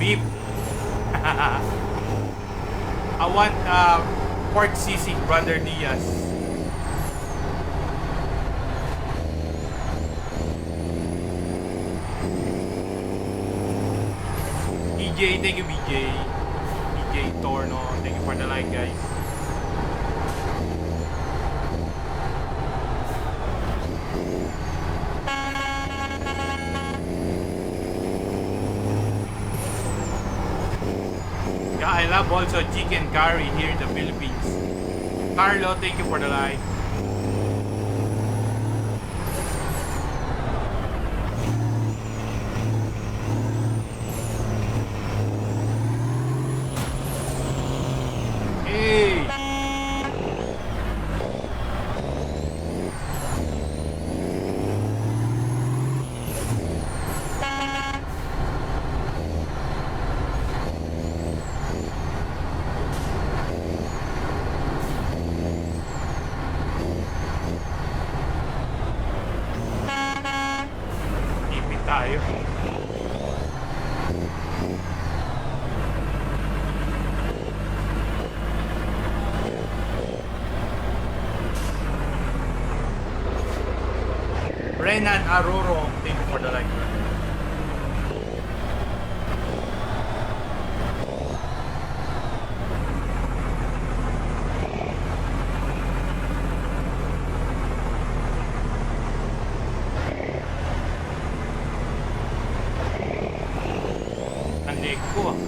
beef. I want pork sisig, Brother Diaz. BJ, thank you BJ. BJ Torno, thank you for the like, guys. Yeah, I love also chicken curry here in the Philippines. Carlo, thank you for the like. Hey! Ipit tayo. Renan Aruro, thank you for the like. Ang leg ko ah.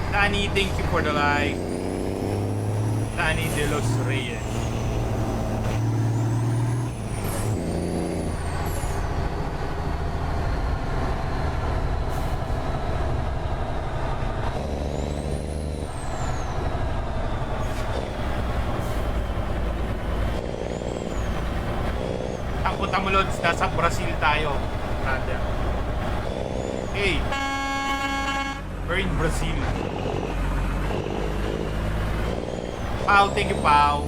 Danny, thank you for the like. Danny De Los Reyes. Ang punta mo, Lods, nasa Brazil tayo. Brother. Hey. We're in Brazil. Pau, thank you, Pau.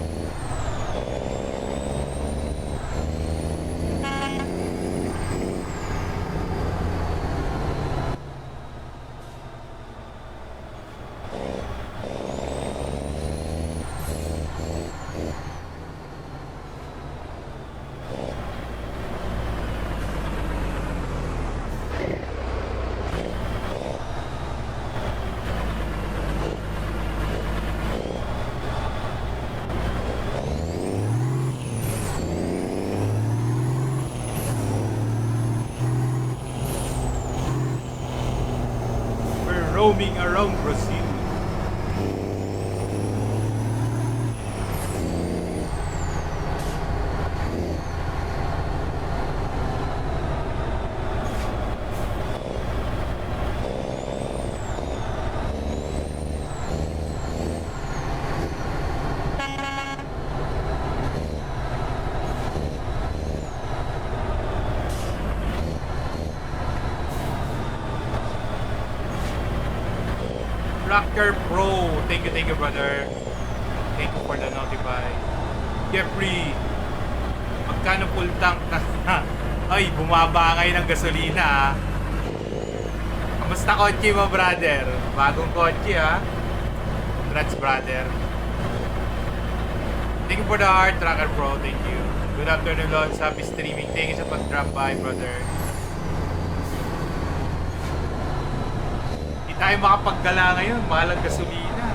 Roaming around Brazil. Rocker Pro, thank you, brother. Thank you for the notify. Jeffrey, magkano full tank na? Ay, bumaba ngayon ng gasolina ah. Kamusta kotse mo, brother? Bagong kotse ah. Congrats, brother. Thank you for the heart, Rocker Pro, thank you. Good afternoon, Lods. Happy streaming. Thank you sa pag-drop by, brother. Tayo makapaggala ngayon, mahal ang gasolina.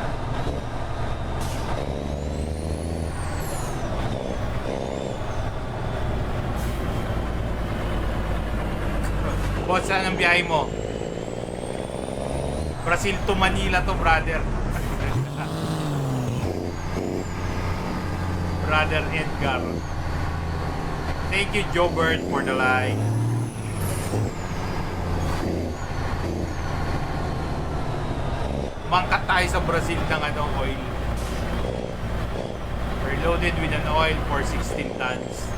Boss, saan ang biyahe mo? Brazil to Manila to, brother. Brother Edgar. Thank you, Jobert, for the like. Mangkat tayo sa Brazil ng oil. We're loaded with an oil for 16 tons.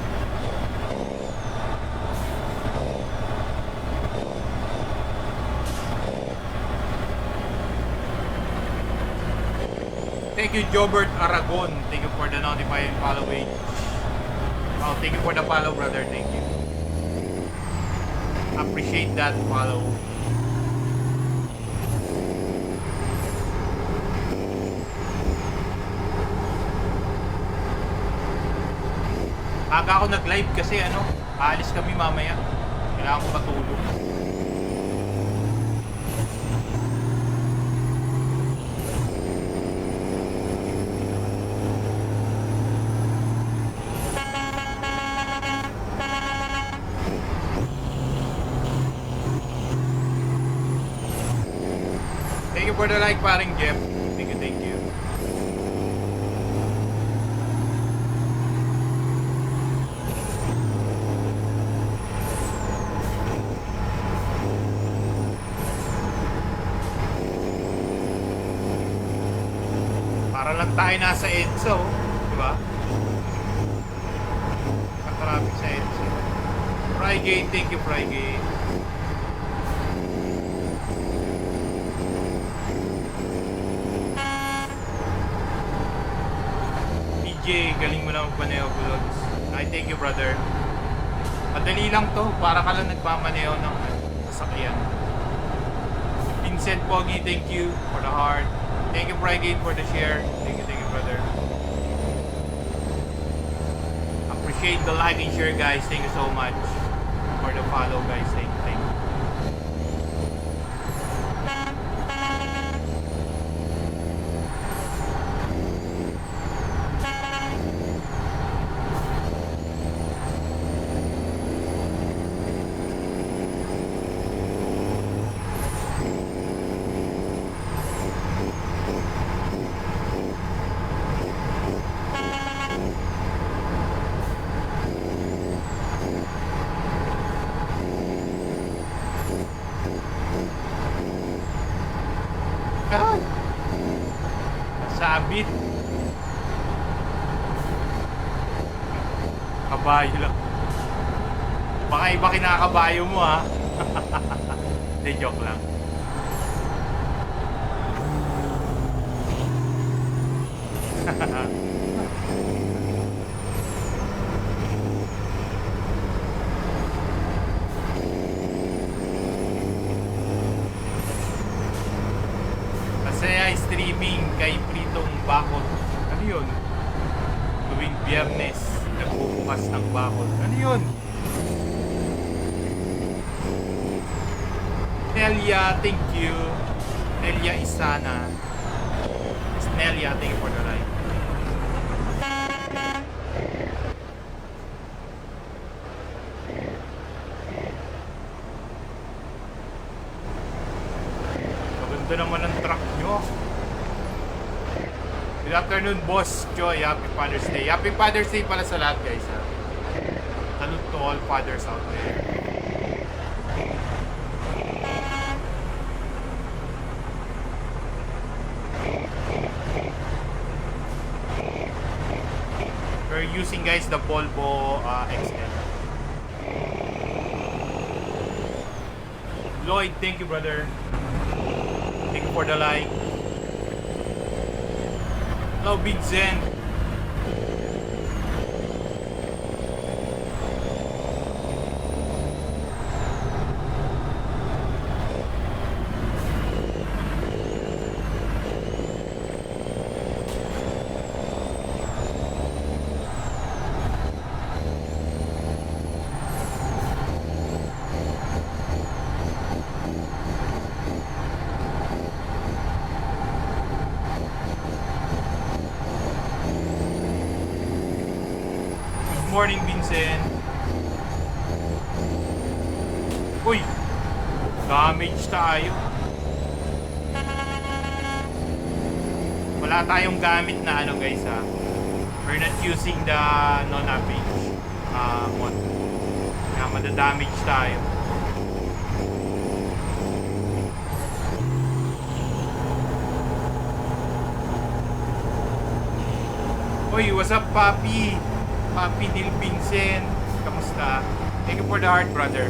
Thank you, Jobert Aragon. Thank you for the notified following. Thank you for the follow, brother. Thank you. Appreciate that follow. Aga ako nag-live kasi aalis kami mamaya. Kailangan ko matulog. Thank you for the like, paring Jeff. Thank you, thank you. Para lang tayo nasa EDSA, di ba? Kakarapit sa EDSA. Frygate, thank you, Frygate. PJ, galing mo na magmaneho, vlogs. Ay, thank you, brother. Madali lang to, para ka lang nagmamaneho ng sasakyan. Vincent Pogi, thank you for the heart. Thank you, Frygate, for the share. Thank you, brother. Appreciate the like and share, guys. Thank you so much for the follow, guys. Thank you. Sabit. Kabayo lang. Baka iba kinakabayo mo, ha. Hindi, joke lang. Masaya streaming kay Pritong Bakod. Ano yun? Tuwing Biyernes, nagbubukas ng bakod. Ano yun? Nelia, thank you. Nelia Isana. Nelia, thank you for the like. Maganda naman ang truck nyo. Good afternoon, Boss Joy. Happy Father's Day. Happy Father's Day pala sa lahat, guys, ha? Salute to all fathers out there. We're using, guys, the Volvo XL. Lloyd, thank you, brother. Thank you for the like. Hello, Big Zen. Morning, Vincent. Uy, damage tayo. Wala tayong gamit na guys, ha. We're not using the non-damage mod. Kaya madadamage tayo. Uy, what's up, Papi? Papi Dil Vincent, kamusta? Thank you for the heart, brother.